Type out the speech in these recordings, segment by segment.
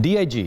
DIG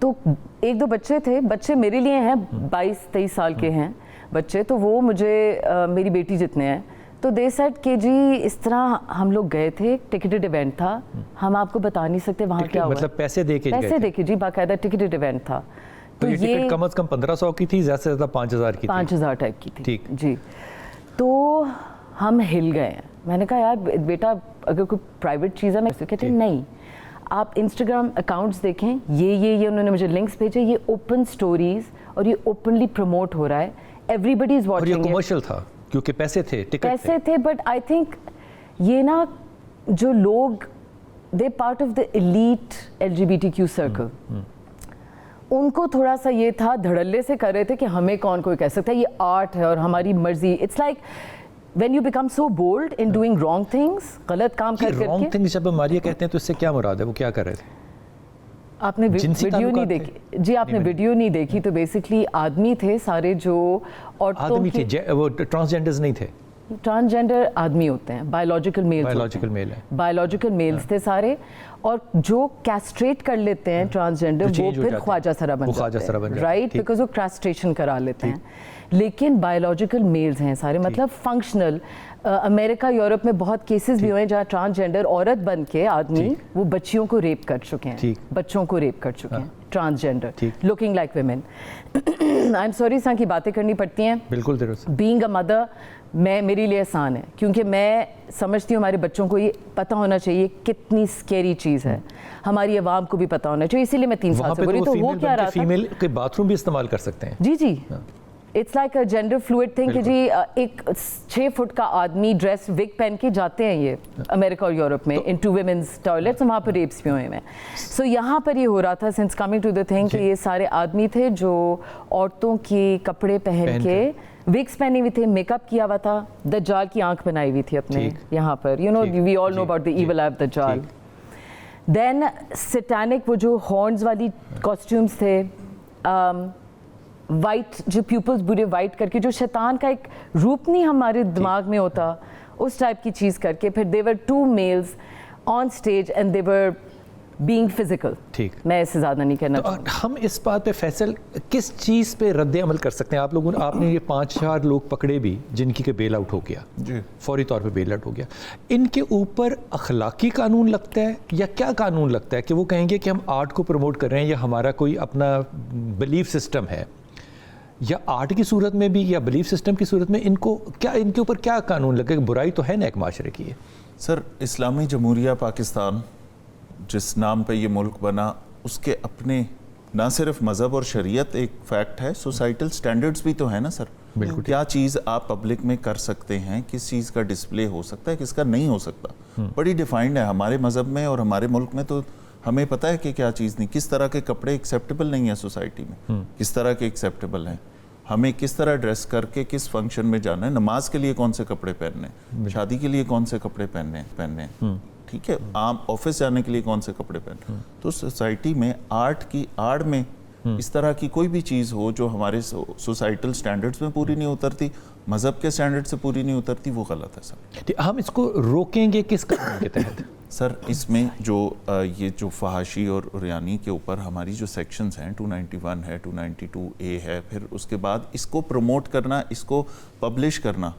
تو ایک دو بچے تھے, بچے میرے لیے ہیں 22-23 سال کے ہیں بچے, تو وہ مجھے میری بیٹی جتنے ہیں, تو دے سیڈ کہ جی اس طرح ہم لوگ گئے تھے, ٹکٹڈ ایونٹ تھا, ہم آپ کو بتا نہیں سکتے وہاں کیا ہوا. مطلب پیسے دے کے جی, باقاعدہ ٹکٹڈ ایونٹ تھا. تو یہ ٹکٹ کم از کم 1500 کی تھی, زیادہ سے زیادہ 5000 کی تھی, 5000 ٹائپ کی تھی. ٹھیک جی, تو ہم ہل گئے ہیں. میں نے کہا یار بیٹا اگر کوئی پرائیویٹ چیز ہے, میں کہتے ہیں نہیں, آپ انسٹاگرام اکاؤنٹس دیکھیں, یہ انہوں نے مجھے لنکس بھیجے, یہ اوپن سٹوریز اور یہ اوپنلی پروموٹ ہو رہا ہے, ایوری بڈی از واچنگ. اور یہ کمرشل تھا کیونکہ پیسے تھے, پیسے تھے, بٹ آئی تھنک یہ نا جو لوگ they part of the elite LGBTQ circle, ان کو تھوڑا سا یہ تھا, دھڑلے سے کر رہے تھے کہ ہمیں کون کوئی کہہ سکتا ہے, یہ آرٹ ہے اور ہماری مرضی. It's like when you become so bold in doing wrong things, غلط کام کر کے. wrong things جب ہم یہ کہتے ہیں تو اس سے کیا مراد ہے, وہ کیا کر رہے تھے؟ آپ نے ویڈیو نہیں دیکھی جی, آپ نے ویڈیو نہیں دیکھی, تو بیسکلی آدمی تھے سارے جو عورتوں کے, وہ ٹرانسجینڈرز نہیں تھے, ٹرانسجینڈر آدمی ہوتے ہیں, بایولوجیکل میل ہیں, بایولوجیکل میلز تھے سارے, اور جو کیسٹریٹ کر لیتے ہیں ٹرانسجینڈر وہ پھر خواجہ سرا بن جاتے ہیں, رائٹ, بیکاز وہ کیسٹریشن کرا لیتے ہیں. لیکن بایولوجیکل میلز ہیں سارے, مطلب فنکشنل. امریکہ یورپ میں بہت کیسز بھی ہوئے ہیں جہاں ٹرانسجینڈر عورت بن کے آدمی وہ بچیوں کو ریپ کر چکے ہیں, بچوں کو ریپ کر چکے ہیں, transgender looking like women. I am sorry, سان کی باتیں کرنی پڑتی ہیں, بالکل درست. بینگ اے مدر میرے لیے آسان ہے, کیونکہ میں سمجھتی ہوں ہمارے بچوں کو یہ پتہ ہونا چاہیے کتنی اسکیری چیز ہے, ہماری عوام کو بھی پتہ ہونا چاہیے, اسی لیے میں 3 سال سے بولی. تو وہ کیا رہا تھا, فیمیل کے باتھ روم بھی استعمال کر سکتے ہیں. جی, it's like a gender fluid thing کہ جی ایک 6 فٹ کا آدمی ڈریس وگ پہن کے جاتے ہیں یہ امریکہ اور یورپ میں انٹو ویمنز ٹوائلٹس, وہاں پر ریپس بھی ہوئے ہیں. سو یہاں پر یہ ہو رہا تھا, since coming to the thing, کہ یہ سارے آدمی تھے جو عورتوں کے کپڑے پہن کے, وگس پہنے ہوئے تھے, میک اپ کیا ہوا تھا, دجال کی آنکھ بنائی ہوئی تھی اپنے یہاں پر, you know we all know about the evil eye of دجال. دین سیٹینک وہ جو ہارنز والی کاسٹیومس تھے, وائٹ جو پیپلز بورے وائٹ کر کے, جو شیطان کا ایک روپ نہیں ہمارے دماغ میں ہوتا, اس ٹائپ کی چیز کر کے. پھر they were 2 males on stage and they were being physical. ٹھیک, میں اس سے زیادہ نہیں کہنا چاہتا. ہم اس بات پہ فیصل کس چیز پہ رد عمل کر سکتے ہیں؟ آپ لوگوں نے, آپ نے یہ 5-4 لوگ پکڑے بھی جن کی کہ بیل آؤٹ ہو گیا, فوری طور پہ بیل آؤٹ ہو گیا, ان کے اوپر اخلاقی قانون لگتا ہے یا کیا قانون لگتا ہے کہ وہ کہیں گے کہ ہم آرٹ کو پروموٹ کر رہے ہیں یا ہمارا کوئی اپنا بلیف سسٹم ہے, یا آرٹ کی صورت میں بھی یا بلیف سسٹم کی صورت میں ان کو کیا, ان کے اوپر کیا قانون لگے؟ برائی تو ہے نا ایک معاشرے کی. سر, اسلامی جمہوریہ پاکستان جس نام پہ یہ ملک بنا, اس کے اپنے نہ صرف مذہب اور شریعت ایک فیکٹ ہے, سوسائٹل سٹینڈرڈز بھی تو ہے نا سر. بالکل. کیا چیز آپ پبلک میں کر سکتے ہیں, کس چیز کا ڈسپلے ہو سکتا ہے, کس کا نہیں ہو سکتا, بڑی ڈیفائنڈ ہے ہمارے مذہب میں اور ہمارے ملک میں. تو ہمیں پتہ ہے کہ کیا چیز نہیں, کس طرح کے کپڑے ایکسیپٹیبل نہیں ہیں سوسائٹی میں, کس طرح کے ایکسیپٹیبل ہیں, ہمیں کس طرح ڈریس کر کے کس فنکشن میں جانا ہے, نماز کے لیے کون سے کپڑے پہننے ہیں, شادی کے لیے کون سے کپڑے پہننے ہیں, ٹھیک ہے, عام آفس جانے کے لیے کون سے کپڑے پہننے. تو سوسائٹی میں آرٹ کی آڑ میں اس طرح کی کوئی بھی چیز ہو جو ہمارے سوسائٹل سٹینڈرڈز میں پوری نہیں اترتی, مذہب کے سٹینڈرڈ سے پوری نہیں اترتی, وہ غلط ہے سر. ہم اس کو روکیں گے کس قانون کے تحت؟ سر, اس میں جو یہ جو فحاشی اور عریانی کے اوپر ہماری جو سیکشنز ہیں, 291 ہے, 292A ہے, پھر اس کے بعد اس کو پروموٹ کرنا, اس کو پبلش کرنا,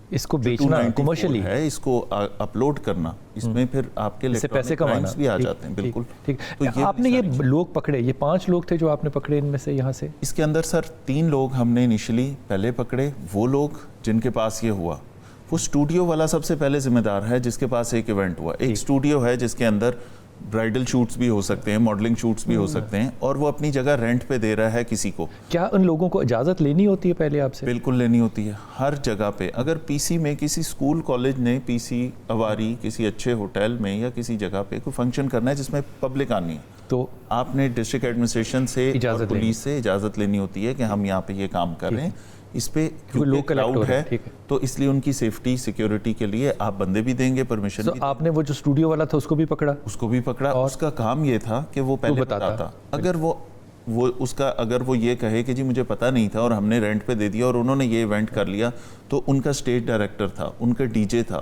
اس کو بیچنا کمرشلی ہے, اس کو اپلوڈ کرنا, اس میں پھر آپ کے پیسے کمانا بھی آ جاتے ہیں. بالکل ٹھیک. آپ نے یہ لوگ پکڑے, یہ 5 لوگ تھے جو آپ نے پکڑے, ان میں سے یہاں سے اس کے اندر سر 3 لوگ ہم نے انیشلی پہلے پکڑے. وہ لوگ جن کے پاس یہ ہوا, وہ اسٹوڈیو والا سب سے پہلے ذمہ دار ہے جس کے پاس ایک ایونٹ ہوا. ایک اسٹوڈیو ہے جس کے اندر برائڈل شوٹس بھی ہو سکتے ہیں, ماڈلنگ شوٹس بھی ہو سکتے ہیں, اور وہ اپنی جگہ رینٹ پہ دے رہا ہے کسی کو. کیا ان لوگوں کو اجازت لینی ہوتی ہے پہلے آپ سے؟ بالکل لینی ہوتی ہے, ہر جگہ پہ. اگر پی سی میں کسی اسکول کالج نے پی سی اواری کسی اچھے ہوٹل میں یا کسی جگہ پہ کوئی فنکشن کرنا ہے جس میں پبلک آنی ہے, تو آپ نے ڈسٹرکٹ ایڈمنسٹریشن سے اور پولیس سے اجازت لینی ہوتی ہے کہ ہم یہاں پہ یہ کام کر رہے ہیں. اس پہ کیونکہ کراؤڈ ہے تو اس لیے ان کی سیفٹی سیکیورٹی کے لیے آپ بندے بھی دیں گے, پرمیشن بھی. آپ نے وہ جو اسٹوڈیو والا تھا اس کو بھی پکڑا؟ اس کو بھی پکڑا. اس کا کام یہ تھا کہ وہ پہلے بتاتا. اگر اگر وہ یہ کہے کہ جی مجھے پتہ نہیں تھا اور ہم نے رینٹ پہ دے دیا اور انہوں نے یہ ایونٹ کر لیا, تو ان کا اسٹیج ڈائریکٹر تھا, ان کا ڈی جے تھا,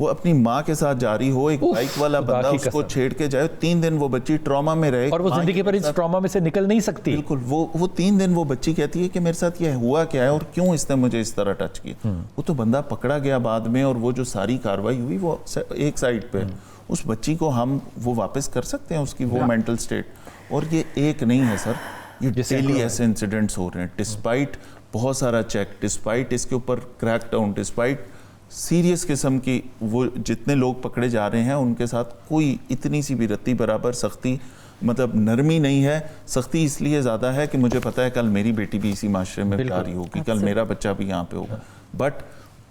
وہ اپنی ماں کے ساتھ جا رہی ہو, ایک بائک والا بندہ اس کو چھیڑ کے جائے, 3 دن وہ بچی ٹراما میں رہے, اور وہ زندگی پر اس ٹراما میں سے نکل نہیں سکتی. بالکل, وہ 3 دن وہ بچی کہتی ہے کہ میرے ساتھ یہ ہوا کیا ہے اور کیوں اس نے مجھے اس طرح ٹچ کیا. وہ تو بندہ پکڑا گیا بعد میں, اور وہ جو ساری کاروائی ہوئی وہ ایک سائڈ پہ, اس بچی کو ہم وہ واپس کر سکتے ہیں اس کی وہ مینٹل سٹیٹ. اور یہ ایک نہیں ہے سر, یہ ڈیلی ایسے انسیڈنٹس ہو رہے ہیں, ڈسپائٹ بہت سارا چیک, ڈسپائٹ اس کے اوپر کریک ڈاؤن, ڈسپائٹ سیریس قسم کی, وہ جتنے لوگ پکڑے جا رہے ہیں ان کے ساتھ کوئی اتنی سی بھی رتی برابر سختی, مطلب نرمی نہیں ہے. سختی اس لیے زیادہ ہے کہ مجھے پتا ہے کل میری بیٹی بھی اسی معاشرے میں جاری ہوگی, کل میرا بچہ بھی یہاں پہ ہوگا. بٹ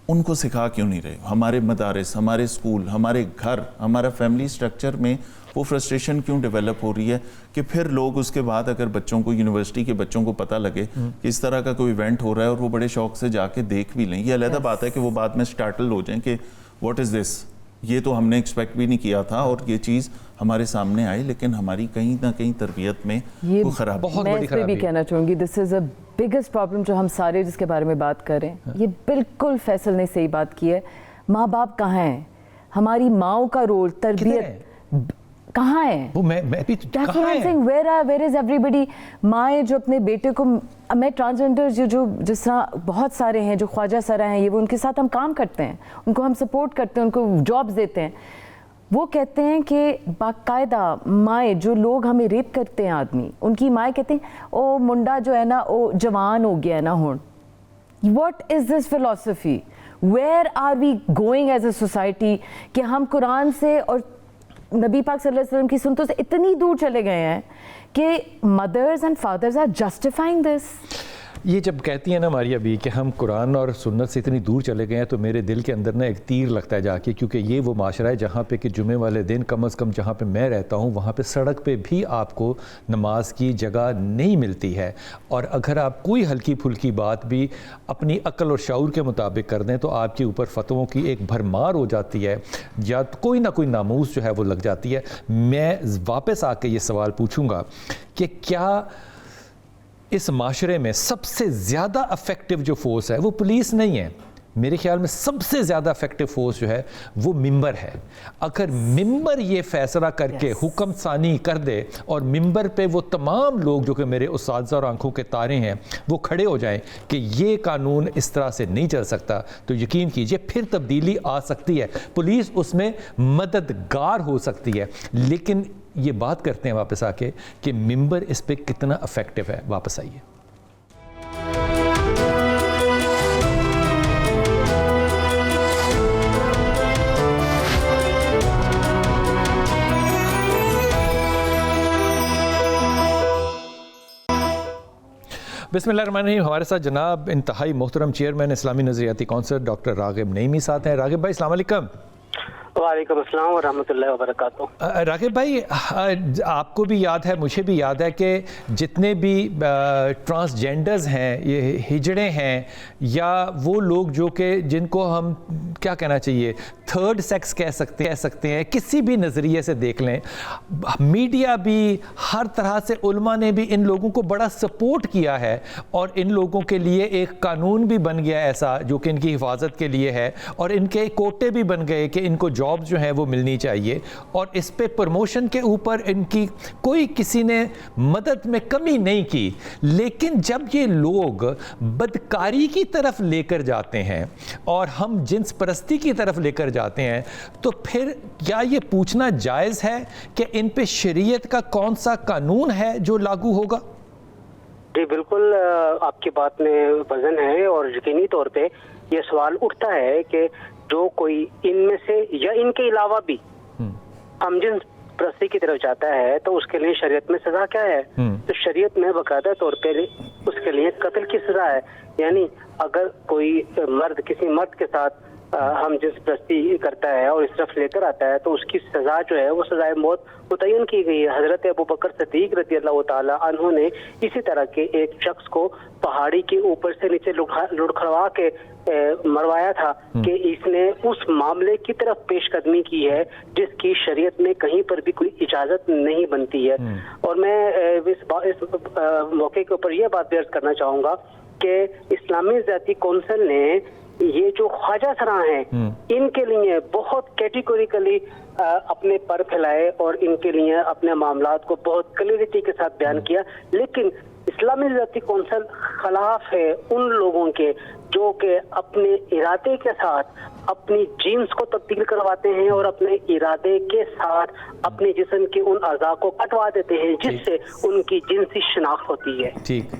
ان کو سکھا کیوں نہیں رہے؟ ہمارے مدارس, ہمارے اسکول, ہمارے گھر, ہمارا فیملی سٹرکچر میں وہ فرسٹریشن کیوں ڈیولپ ہو رہی ہے کہ پھر لوگ اس کے بعد اگر بچوں کو, یونیورسٹی کے بچوں کو پتہ لگے کہ اس طرح کا کوئی ایونٹ ہو رہا ہے اور وہ بڑے شوق سے جا کے دیکھ بھی لیں, یہ علیحدہ بات ہے کہ وہ بعد میں سٹارٹل ہو جائیں کہ واٹ از دس, یہ تو ہم نے ایکسپیکٹ بھی نہیں کیا تھا اور یہ چیز ہمارے سامنے آئی, لیکن ہماری کہیں نہ کہیں تربیت میں وہ خرابی. میں اس پہ بھی کہنا چاہوں گی, دس از اے بگیسٹ پرابلم جو ہم سارے جس کے بارے میں بات کر رہے ہیں. یہ بالکل فیصل نے صحیح بات کی ہے. ماں باپ کہاں ہیں؟ ہماری ماؤں کا رول, تربیت کہاں ہے؟ ویئر از ایوری بڈی؟ مائیں جو اپنے بیٹے کو, میں ٹرانسجینڈر جو جس طرح بہت سارے ہیں جو خواجہ سرا ہیں, یہ وہ ان کے ساتھ ہم کام کرتے ہیں, ان کو ہم سپورٹ کرتے ہیں, ان کو جابز دیتے ہیں. وہ کہتے ہیں کہ باقاعدہ مائیں, جو لوگ ہمیں ریپ کرتے ہیں آدمی, ان کی مائیں کہتے ہیں او منڈا جو ہے نا او جوان ہو گیا نا ہون. What is this philosophy? Where are we going as a society کہ ہم قرآن سے اور نبی پاک صلی اللہ علیہ وسلم کی سنتوں سے اتنی دور چلے گئے ہیں کہ mothers and fathers are justifying this. یہ جب کہتی ہیں نا ماریا بھی کہ ہم قرآن اور سنت سے اتنی دور چلے گئے ہیں, تو میرے دل کے اندر نا ایک تیر لگتا ہے جا کے, کیونکہ یہ وہ معاشرہ ہے جہاں پہ کہ جمعے والے دن کم از کم جہاں پہ میں رہتا ہوں وہاں پہ سڑک پہ بھی آپ کو نماز کی جگہ نہیں ملتی ہے. اور اگر آپ کوئی ہلکی پھلکی بات بھی اپنی عقل اور شعور کے مطابق کر دیں تو آپ کے اوپر فتووں کی ایک بھرمار ہو جاتی ہے, یا کوئی نہ کوئی ناموس جو ہے وہ لگ جاتی ہے. میں واپس آ کے یہ سوال پوچھوں گا کہ کیا اس معاشرے میں سب سے زیادہ افیکٹو جو فورس ہے وہ پولیس نہیں ہے؟ میرے خیال میں سب سے زیادہ افیکٹو فورس جو ہے وہ ممبر ہے. اگر ممبر یہ فیصلہ کر کے حکم ثانی کر دے اور ممبر پہ وہ تمام لوگ جو کہ میرے اساتذہ اور آنکھوں کے تارے ہیں وہ کھڑے ہو جائیں کہ یہ قانون اس طرح سے نہیں چل سکتا, تو یقین کیجئے پھر تبدیلی آ سکتی ہے. پولیس اس میں مددگار ہو سکتی ہے. لیکن یہ بات کرتے ہیں واپس آ کے کہ ممبر اس پہ کتنا افیکٹو ہے. واپس آئیے. بسم اللہ الرحمن الرحیم. ہمارے ساتھ جناب انتہائی محترم چیئرمین اسلامی نظریاتی کونسل ڈاکٹر راغب نعیمی ساتھ ہیں. راغب بھائی السلام علیکم. وعلیکم السلام ورحمۃ اللہ وبرکاتہ. راغب بھائی, آپ کو بھی یاد ہے, مجھے بھی یاد ہے کہ جتنے بھی ٹرانسجینڈرز ہیں, یہ ہجڑے ہیں, یا وہ لوگ جو کہ جن کو ہم کیا کہنا چاہیے تھرڈ سیکس کہہ سکتے ہیں, کسی بھی نظریے سے دیکھ لیں, میڈیا بھی ہر طرح سے, علماء نے بھی ان لوگوں کو بڑا سپورٹ کیا ہے, اور ان لوگوں کے لیے ایک قانون بھی بن گیا ایسا جو کہ ان کی حفاظت کے لیے ہے, اور ان کے کوٹے بھی بن گئے کہ ان کو جاب جو ہیں وہ ملنی چاہیے, اور اس پہ پروموشن کے اوپر ان کی کوئی کسی نے مدد میں کمی نہیں کی. لیکن جب یہ لوگ بدکاری کی طرف لے کر جاتے ہیں اور ہم جنس پرستی کی طرف لے کر جاتے ہیں, تو پھر کیا یہ پوچھنا جائز ہے کہ ان پہ شریعت کا کون سا قانون ہے جو لاگو ہوگا؟ جی بالکل, آپ کی بات میں وزن ہے, اور یقینی طور پہ یہ سوال اٹھتا ہے کہ جو کوئی ان میں سے یا ان کے علاوہ بھی ہم جنس پرستی کی طرف جاتا ہے تو اس کے لیے شریعت میں سزا کیا ہے؟ تو شریعت میں باقاعدہ طور پہ اس کے لیے قتل کی سزا ہے. یعنی اگر کوئی مرد کسی مرد کے ساتھ ہم جنس پرستی کرتا ہے اور اس طرف لے کر آتا ہے تو اس کی سزا جو ہے وہ سزائے موت متعین کی گئی ہے. حضرت ابوبکر صدیق رضی اللہ تعالی عنہ نے اسی طرح کے ایک شخص کو پہاڑی کے اوپر سے نیچے لڑکھڑوا کے مروایا تھا کہ اس نے اس معاملے کی طرف پیش قدمی کی ہے جس کی شریعت میں کہیں پر بھی کوئی اجازت نہیں بنتی ہے. اور میں اس موقع کے اوپر یہ بات بیان کرنا چاہوں گا کہ اسلامی ذاتی کونسل نے یہ جو خواجہ سراں ہیں ان کے لیے بہت کیٹیگوریکلی اپنے پر پھیلائے اور ان کے لیے اپنے معاملات کو بہت کلیئرٹی کے ساتھ بیان کیا، لیکن اسلامی نظارتی کونسل خلاف ہے ان لوگوں کے جو کہ اپنے ارادے کے ساتھ اپنی جینز کو تبدیل کرواتے ہیں اور اپنے ارادے کے ساتھ اپنے جسم کے ان اعضاء کو کٹوا دیتے ہیں جس سے ان کی جنسی شناخت ہوتی ہے۔ ٹھیک،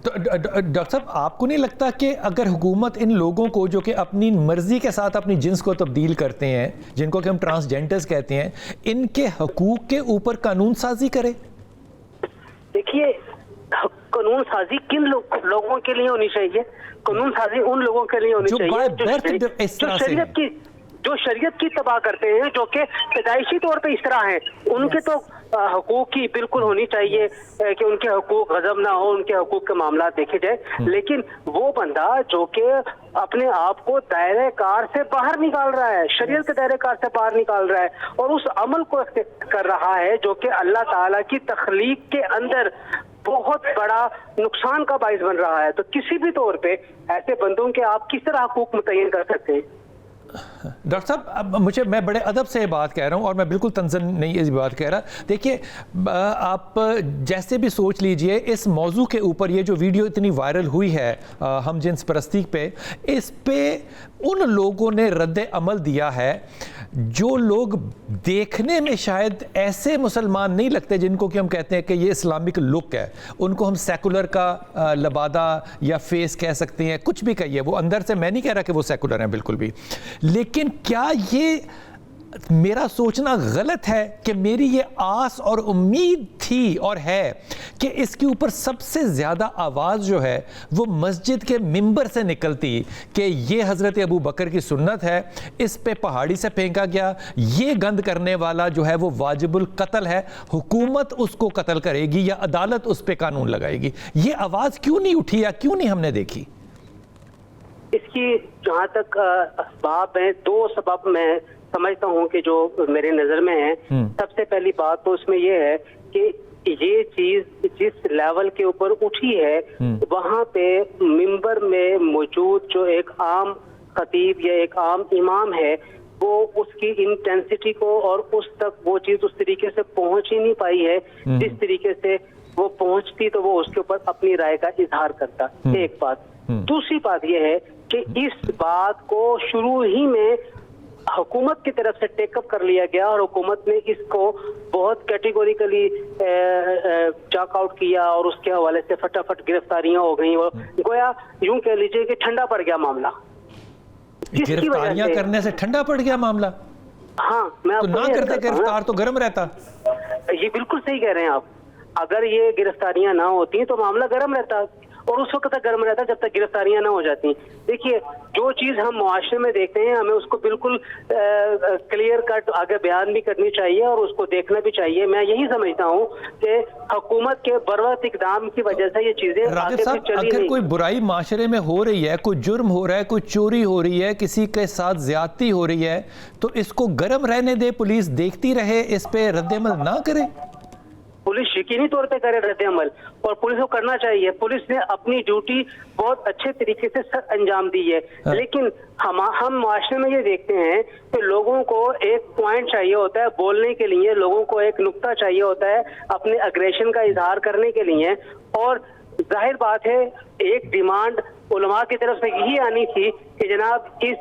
تو ڈاکٹر صاحب آپ کو نہیں لگتا کہ اگر حکومت ان لوگوں کو جو کہ اپنی مرضی کے ساتھ اپنی جنس کو تبدیل کرتے ہیں، جن کو کہ ہم ٹرانسجینڈرز کہتے ہیں، ان کے حقوق کے اوپر قانون سازی کرے؟ دیکھیے، قانون سازی کن لوگوں کے لیے ہونی چاہیے؟ قانون سازی ان لوگوں کے لیے ہونی چاہیے جو شریعت کی تباہ کرتے ہیں، جو کہ پیدائشی طور پہ اس طرح ہیں، ان کے تو حقوق کی بالکل ہونی چاہیے کہ ان کے حقوق غضب نہ ہو، ان کے حقوق کے معاملات دیکھے جائے، لیکن وہ بندہ جو کہ اپنے آپ کو دائرہ کار سے باہر نکال رہا ہے، شریعت کے دائرہ کار سے باہر نکال رہا ہے اور اس عمل کو کر رہا ہے جو کہ اللہ تعالیٰ کی تخلیق کے اندر بہت بڑا نقصان کا باعث بن رہا ہے، تو کسی بھی طور پہ ایسے بندوں کے آپ کس طرح حقوق متعین کر سکتے ہیں؟ ڈاکٹر صاحب اب میں بڑے ادب سے بات کہہ رہا ہوں اور میں بالکل تنزن نہیں یہ بات کہہ رہا۔ دیکھیے آپ جیسے بھی سوچ لیجئے اس موضوع کے اوپر یہ جو ویڈیو اتنی وائرل ہوئی ہے ہم جنس پرستی پہ، اس پہ ان لوگوں نے رد عمل دیا ہے جو لوگ دیکھنے میں شاید ایسے مسلمان نہیں لگتے جن کو کہ ہم کہتے ہیں کہ یہ اسلامک لک ہے، ان کو ہم سیکولر کا لبادہ یا فیس کہہ سکتے ہیں، کچھ بھی کہیے، وہ اندر سے میں نہیں کہہ رہا کہ وہ سیکولر ہیں بالکل بھی، لیکن کیا یہ میرا سوچنا غلط ہے کہ میری یہ آس اور امید تھی اور ہے کہ اس کے اوپر سب سے زیادہ آواز جو ہے وہ مسجد کے ممبر سے نکلتی کہ یہ حضرت ابو بکر کی سنت ہے، اس پہ پہاڑی سے پھینکا گیا، یہ گند کرنے والا جو ہے وہ واجب القتل ہے، حکومت اس کو قتل کرے گی یا عدالت اس پہ قانون لگائے گی۔ یہ آواز کیوں نہیں اٹھی یا کیوں نہیں ہم نے دیکھی؟ اس کی جہاں تک اسباب ہیں، دو سبب میں سمجھتا ہوں کہ جو میرے نظر میں ہیں۔ سب سے پہلی بات تو اس میں یہ ہے کہ یہ چیز جس لیول کے اوپر اٹھی ہے وہاں پہ ممبر میں موجود جو ایک عام خطیب یا ایک عام امام ہے وہ اس کی انٹینسٹی کو اور اس تک وہ چیز اس طریقے سے پہنچ ہی نہیں پائی ہے جس طریقے سے وہ پہنچتی تو وہ اس کے اوپر اپنی رائے کا اظہار کرتا۔ ایک بات۔ دوسری بات یہ ہے کہ اس بات کو شروع ہی میں حکومت کی طرف سے ٹیک اپ کر لیا گیا اور حکومت نے اس کو بہت کیٹیگوریکلی چاک آؤٹ کیا اور اس کے حوالے سے فٹافٹ گرفتاریاں ہو گئیں اور گویا یوں کہہ لیجئے کہ ٹھنڈا پڑ گیا معاملہ۔ گرفتاریاں کرنے سے ٹھنڈا پڑ گیا معاملہ؟ ہاں، میں تو نہ کرتے گرفتار تو گرم رہتا۔ یہ بالکل صحیح کہہ رہے ہیں آپ، اگر یہ گرفتاریاں نہ ہوتی تو معاملہ گرم رہتا اور اس وقت تک گرم رہتا جب تک گرفتاریاں نہ ہو جاتی۔ دیکھیے، جو چیز ہم معاشرے میں دیکھتے ہیں ہمیں اس کو بالکل کلیئر کٹ آگے بیان بھی کرنی چاہیے اور اس کو دیکھنا بھی چاہیے۔ میں یہی سمجھتا ہوں کہ حکومت کے بروقت اقدام کی وجہ سے یہ چیزیں راغب صاحب، اگر کوئی برائی معاشرے میں ہو رہی ہے، کوئی جرم ہو رہا ہے، کوئی چوری ہو رہی ہے، کسی کے ساتھ زیادتی ہو رہی ہے، تو اس کو گرم رہنے دے، پولیس دیکھتی رہے، اس پہ رد عمل نہ کرے؟ پولیس یقینی طور پہ کرے رد عمل، اور پولیس کو کرنا چاہیے۔ پولیس نے اپنی ڈیوٹی بہت اچھے طریقے سے انجام دی ہے، لیکن ہم معاشرے میں یہ دیکھتے ہیں کہ لوگوں کو ایک پوائنٹ چاہیے ہوتا ہے بولنے کے لیے، لوگوں کو ایک نقطہ چاہیے ہوتا ہے اپنے اگریشن کا اظہار کرنے کے لیے، اور ظاہر بات ہے ایک ڈیمانڈ علماء کی طرف سے یہی آنی تھی کہ جناب اس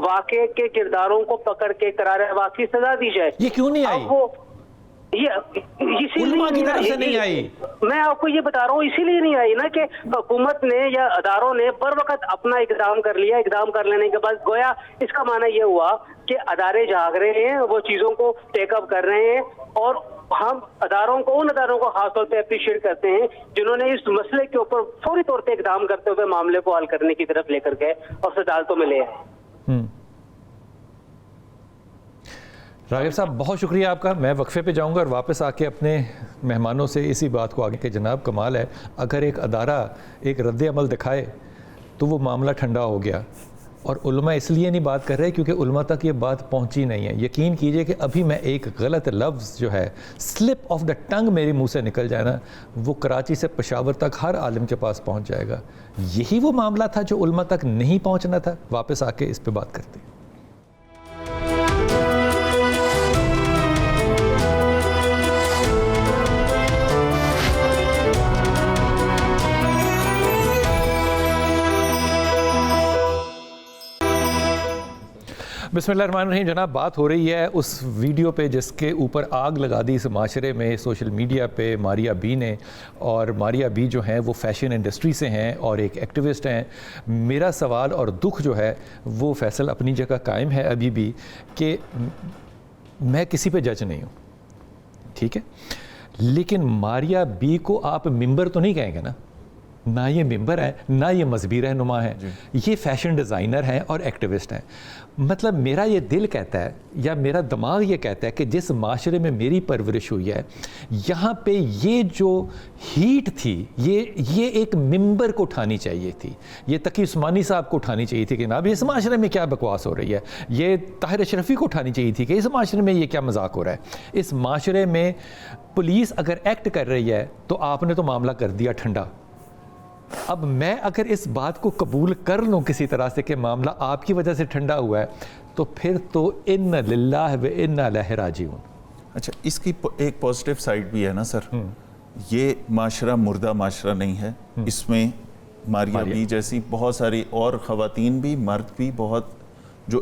واقعے کے کرداروں کو پکڑ کے قرار واقعی سزا دی جائے۔ یہ کیوں نہیں آئی؟ علماء کی طرف سے نہیں آئی؟ میں آپ کو یہ بتا رہا ہوں اسی لیے نہیں آئی نا کہ حکومت نے یا اداروں نے بر وقت اپنا اقدام کر لیا۔ اقدام کر لینے کے بعد گویا اس کا معنی یہ ہوا کہ ادارے جاگ رہے ہیں، وہ چیزوں کو ٹیک اپ کر رہے ہیں، اور ہم ان اداروں کو خاص طور پہ اپریشیٹ کرتے ہیں جنہوں نے اس مسئلے کے اوپر فوری طور پہ اقدام کرتے ہوئے معاملے کو حل کرنے کی طرف لے کر گئے اور عدالتوں میں لے آئے۔ راغب صاحب بہت شکریہ آپ کا۔ میں وقفے پہ جاؤں گا اور واپس آ کے اپنے مہمانوں سے اسی بات کو آگے کہ جناب کمال ہے، اگر ایک ادارہ ایک رد عمل دکھائے تو وہ معاملہ ٹھنڈا ہو گیا، اور علماء اس لیے نہیں بات کر رہے کیونکہ علماء تک یہ بات پہنچی نہیں ہے. یقین کیجئے کہ ابھی میں ایک غلط لفظ جو ہے سلپ آف دا ٹنگ میرے منہ سے نکل جائے نا, وہ کراچی سے پشاور تک ہر عالم کے پاس پہنچ جائے گا. یہی وہ معاملہ تھا جو علماء تک نہیں پہنچنا تھا. واپس آ کے اس پہ بات کرتے ہیں. بسم اللہ الرحمن الرحیم. جناب, بات ہو رہی ہے اس ویڈیو پہ جس کے اوپر آگ لگا دی اس معاشرے میں سوشل میڈیا پہ ماریا بی نے. اور ماریا بی جو ہیں وہ فیشن انڈسٹری سے ہیں اور ایک ایکٹیوسٹ ہیں. میرا سوال اور دکھ جو ہے وہ فیصل اپنی جگہ قائم ہے ابھی بھی, کہ میں کسی پہ جج نہیں ہوں, ٹھیک ہے, لیکن ماریا بی کو آپ ممبر تو نہیں کہیں گے نا. نہ یہ ممبر ہے, نہ یہ مذہبی رہنما ہے, یہ فیشن ڈیزائنر ہیں اور ایکٹیوسٹ ہیں. مطلب میرا یہ دل کہتا ہے یا میرا دماغ یہ کہتا ہے کہ جس معاشرے میں میری پرورش ہوئی ہے یہاں پہ یہ جو ہیٹ تھی یہ ایک ممبر کو اٹھانی چاہیے تھی. یہ تقی عثمانی صاحب کو اٹھانی چاہیے تھی کہ جناب اس معاشرے میں کیا بکواس ہو رہی ہے. یہ طاہر اشرفی کو اٹھانی چاہیے تھی کہ اس معاشرے میں یہ کیا مذاق ہو رہا ہے. اس معاشرے میں پولیس اگر ایکٹ کر رہی ہے تو آپ نے تو معاملہ کر دیا ٹھنڈا. اب میں اگر اس بات کو قبول کر لوں کسی طرح سے کہ معاملہ آپ کی وجہ سے ٹھنڈا ہوا ہے تو پھر تو ان للہ و انا الیہ راجعون. اچھا, اس کی ایک پازیٹیو سائڈ بھی ہے نا سر. یہ معاشرہ مردہ معاشرہ نہیں ہے. اس میں ماریا بی جیسی بہت ساری اور خواتین بھی, مرد بھی بہت جو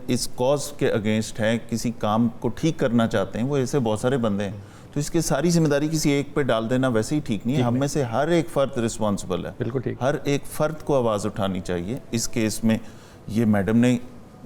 اس کاز کے اگینسٹ ہیں, کسی کام کو ٹھیک کرنا چاہتے ہیں, وہ ایسے بہت سارے بندے ہیں. تو اس کی ساری ذمہ داری کسی ایک پہ ڈال دینا ویسے ہی ٹھیک نہیں ہے. ہم میں سے ہر ایک فرد رسپانسبل ہے. بالکل ٹھیک. ہر ایک فرد کو آواز اٹھانی چاہیے. اس کیس میں یہ میڈم نے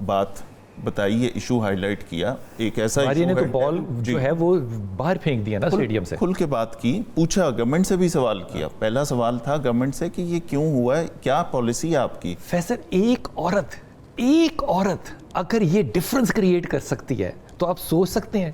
بات بتائی, یہ ایشو ہائی لائٹ کیا. ایک ایسا ایشو ہے, تو بال جو ہے وہ باہر پھینک دیا نا اسٹیڈیم سے. کھل کے بات کی, پوچھا, گورنمنٹ سے بھی سوال کیا. پہلا سوال تھا گورنمنٹ سے کہ یہ کیوں ہوا ہے, کیا پالیسی ہے آپ کی. فیصل, ایک عورت اگر یہ ڈفرنس کریٹ کر سکتی ہے تو آپ سوچ سکتے ہیں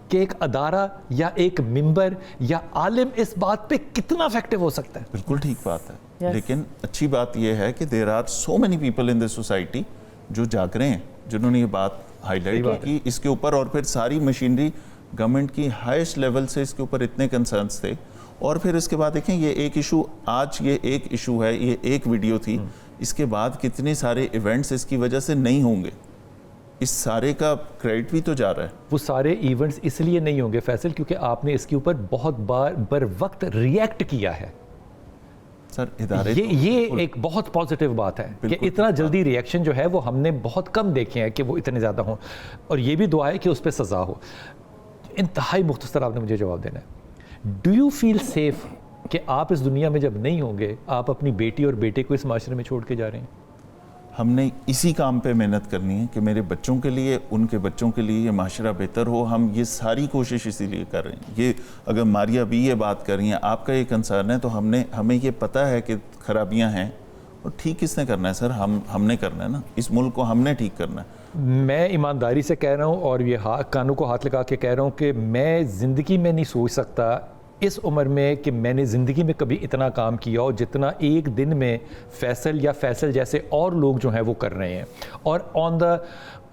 کہ ایک ادارہ یا ایک ممبر یا عالم اس بات پہ کتنا افیکٹو ہو سکتا ہے. بالکل ٹھیک بات ہے. لیکن اچھی بات یہ ہے کہ there are so many people in the society جو جاگ رہے ہیں, جنہوں نے یہ بات ہائی لائٹ کی اس کے اوپر. اور پھر ساری مشینری گورنمنٹ کی ہائیسٹ لیول سے اس کے اوپر اتنے کنسرنس تھے. اور پھر اس کے بعد دیکھیں, یہ ایک ایشو, آج یہ ایک ایشو ہے, یہ ایک ویڈیو تھی, اس کے بعد کتنے سارے ایونٹس اس کی وجہ سے نہیں ہوں گے. اس سارے کا کریڈٹ بھی تو جا رہا ہے. وہ سارے ایونٹس اس لیے نہیں ہوں گے فیصل کیونکہ آپ نے اس کے اوپر بہت بر وقت ریئیکٹ کیا ہے. سر ادارے یہ ایک بہت پازیٹیو بات ہے کہ اتنا جلدی ریئیکشن جو ہے وہ ہم نے بہت کم دیکھے ہیں کہ وہ اتنے زیادہ ہوں. اور یہ بھی دعا ہے کہ اس پہ سزا ہو. انتہائی مختصر آپ نے مجھے جواب دینا ہے. ڈو یو فیل سیف کہ آپ اس دنیا میں جب نہیں ہوں گے آپ اپنی بیٹی اور بیٹے کو اس معاشرے میں چھوڑ کے جا رہے ہیں؟ ہم نے اسی کام پہ محنت کرنی ہے کہ میرے بچوں کے لیے, ان کے بچوں کے لیے یہ معاشرہ بہتر ہو. ہم یہ ساری کوشش اسی لیے کر رہے ہیں. یہ اگر ماریا بھی یہ بات کر رہی ہیں, آپ کا یہ کنسرن ہے, تو ہمیں یہ پتہ ہے کہ خرابیاں ہیں, اور ٹھیک کس نے کرنا ہے سر؟ ہم نے کرنا ہے نا. اس ملک کو ہم نے ٹھیک کرنا ہے. میں ایمانداری سے کہہ رہا ہوں اور یہ کانوں کو ہاتھ لگا کے کہہ رہا ہوں کہ میں زندگی میں نہیں سوچ سکتا اس عمر میں کہ میں نے زندگی میں کبھی اتنا کام کیا ہو جتنا ایک دن میں فیصل یا فیصل جیسے اور لوگ جو ہیں وہ کر رہے ہیں. اور آن دا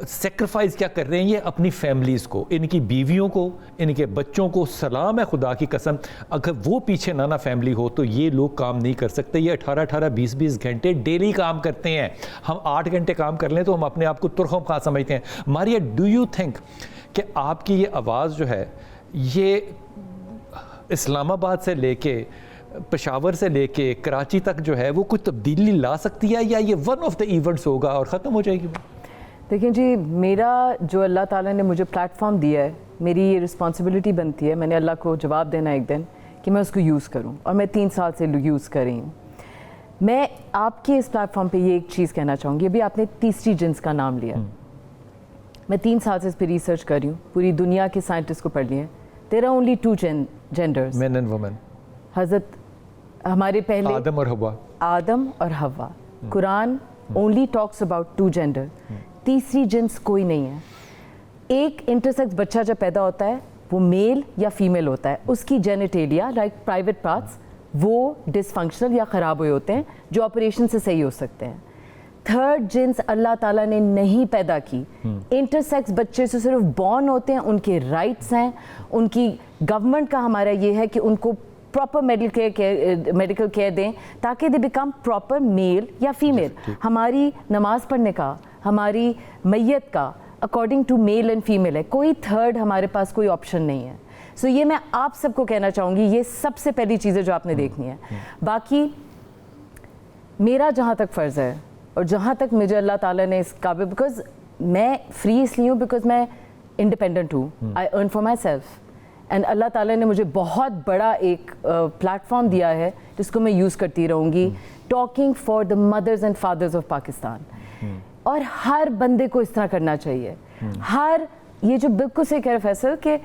سیکریفائز کیا کر رہے ہیں یہ اپنی فیملیز کو, ان کی بیویوں کو, ان کے بچوں کو. سلام ہے خدا کی قسم, اگر وہ پیچھے نہ فیملی ہو تو یہ لوگ کام نہیں کر سکتے. یہ 18 20 گھنٹے ڈیلی کام کرتے ہیں. ہم 8 گھنٹے کام کر لیں تو ہم اپنے آپ کو ترخم خواہ سمجھتے ہیں. ماریا, ڈو یو تھنک کہ آپ کی یہ آواز جو ہے یہ اسلام آباد سے لے کے پشاور سے لے کے کراچی تک جو ہے وہ کچھ تبدیلی لا سکتی ہے, یا یہ ون آف دا ایونٹس ہوگا اور ختم ہو جائے گی؟ دیکھیں جی, میرا جو اللہ تعالیٰ نے مجھے پلیٹ فارم دیا ہے, میری یہ رسپانسبلٹی بنتی ہے, میں نے اللہ کو جواب دینا ایک دن کہ میں اس کو یوز کروں, اور میں 3 سال سے یوز کر رہی ہوں. میں آپ کے اس پلیٹ فارم پہ یہ ایک چیز کہنا چاہوں گی. ابھی آپ نے تیسری جنس کا نام لیا. میں 3 سال سے اس پہ ریسرچ کر رہی ہوں, پوری دنیا کے سائنٹسٹ کو پڑھ لیے. There are only 2 genders, men and women. حضرت ہمارے پہلے آدم اور ہوا. قرآن only talks about 2 gender. تیسری جنس کوئی نہیں ہے. ایک انٹرسیکس بچہ جب پیدا ہوتا ہے وہ میل یا فیمیل ہوتا ہے. اس کی جینیٹیلیا لائک پرائیویٹ پارٹس وہ ڈس فنکشنل یا خراب ہوئے ہوتے ہیں جو آپریشن سے صحیح ہو سکتے ہیں. تھرڈ جنس اللہ تعالیٰ نے نہیں پیدا کی. انٹرسیکس بچے سے صرف بورن ہوتے ہیں, ان کے رائٹس ہیں, ان کی گورنمنٹ کا ہمارا یہ ہے کہ ان کو پراپر میڈیکل کیئر دیں تاکہ دے بیکم پراپر میل یا فیمیل. ہماری نماز پڑھنے کا, ہماری میت کا according to male and female ہے, کوئی تھرڈ ہمارے پاس کوئی آپشن نہیں ہے. سو یہ میں آپ سب کو کہنا چاہوں گی, یہ سب سے پہلی چیزیں جو آپ نے دیکھنی ہے. باقی میرا جہاں تک فرض ہے اور جہاں تک مجھے اللہ تعالیٰ نے اس قابل, بیکاز میں فری اس لیے ہوں بیکاز میں انڈیپینڈنٹ ہوں, آئی ارن فار مائی سیلف, اینڈ اللہ تعالیٰ نے مجھے بہت بڑا ایک پلیٹ فارم دیا ہے جس کو میں یوز کرتی رہوں گی, talking for the mothers and fathers of Pakistan. اور ہر بندے کو اس طرح کرنا چاہیے. یہ جو بالکل صحیح کہہ رہے فیصل کہ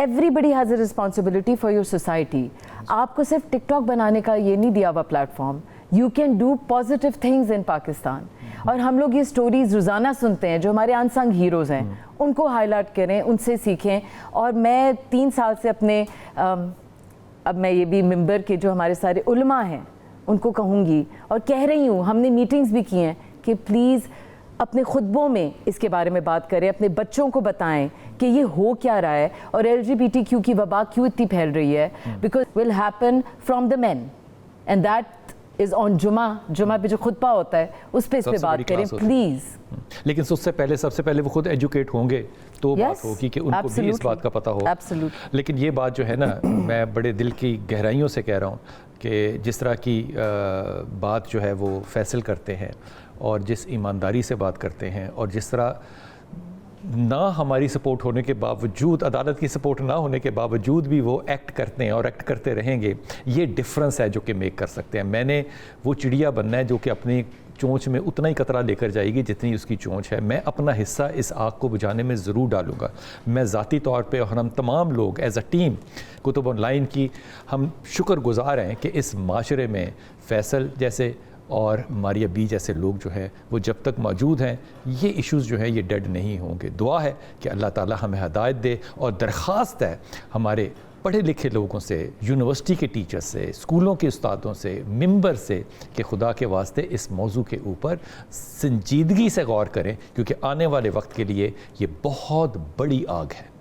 everybody has a responsibility for your society. آپ کو صرف ٹک ٹاک بنانے کا یہ نہیں دیا ہوا plate form, you can do positive things in Pakistan. اور ہم لوگ یہ سٹوریز روزانہ سنتے ہیں جو ہمارے انسنگ ہیروز ہیں, ان کو ہائی لائٹ کریں, ان سے سیکھیں. اور میں 3 سال سے اپنے اب میں یہ بھی ممبر کے جو ہمارے سارے علماء ہیں ان کو کہوں گی اور کہہ رہی ہوں, ہم نے میٹنگز بھی کی ہیں کہ پلیز اپنے خطبوں میں اس کے بارے میں بات کریں, اپنے بچوں کو بتائیں کہ یہ ہو کیا رہا ہے اور LGBTQ کی وبا کیوں اتنی پھیل رہی ہے, because will happen from the main and that is on جمعہ پہ جو خطبہ ہوتا ہے اس پہ بات کریں پلیز. لیکن سب سے پہلے وہ خود ایجوکیٹ ہوں گے تو بات ہوگی کہ ان کو بھی اس بات کا پتہ ہو. لیکن یہ بات جو ہے نا, میں بڑے دل کی گہرائیوں سے کہہ رہا ہوں کہ جس طرح کی بات جو ہے وہ فیصل کرتے ہیں اور جس ایمانداری سے بات کرتے ہیں اور جس طرح نہ ہماری سپورٹ ہونے کے باوجود, عدالت کی سپورٹ نہ ہونے کے باوجود بھی وہ ایکٹ کرتے ہیں اور ایکٹ کرتے رہیں گے, یہ ڈفرنس ہے جو کہ میک کر سکتے ہیں. میں نے وہ چڑیا بننا ہے جو کہ اپنی چونچ میں اتنا ہی قطرہ لے کر جائے گی جتنی اس کی چونچ ہے. میں اپنا حصہ اس آگ کو بجھانے میں ضرور ڈالوں گا. میں ذاتی طور پہ اور ہم تمام لوگ ایز اے ٹیم کتب آن لائن کی ہم شکر گزار ہیں کہ اس معاشرے میں فیصل جیسے اور ماریا بی جیسے لوگ جو ہیں وہ جب تک موجود ہیں یہ ایشوز جو ہیں یہ ڈیڈ نہیں ہوں گے. دعا ہے کہ اللہ تعالی ہمیں ہدایت دے, اور درخواست ہے ہمارے پڑھے لکھے لوگوں سے, یونیورسٹی کے ٹیچر سے, اسکولوں کے استادوں سے, ممبر سے, کہ خدا کے واسطے اس موضوع کے اوپر سنجیدگی سے غور کریں, کیونکہ آنے والے وقت کے لیے یہ بہت بڑی آگ ہے.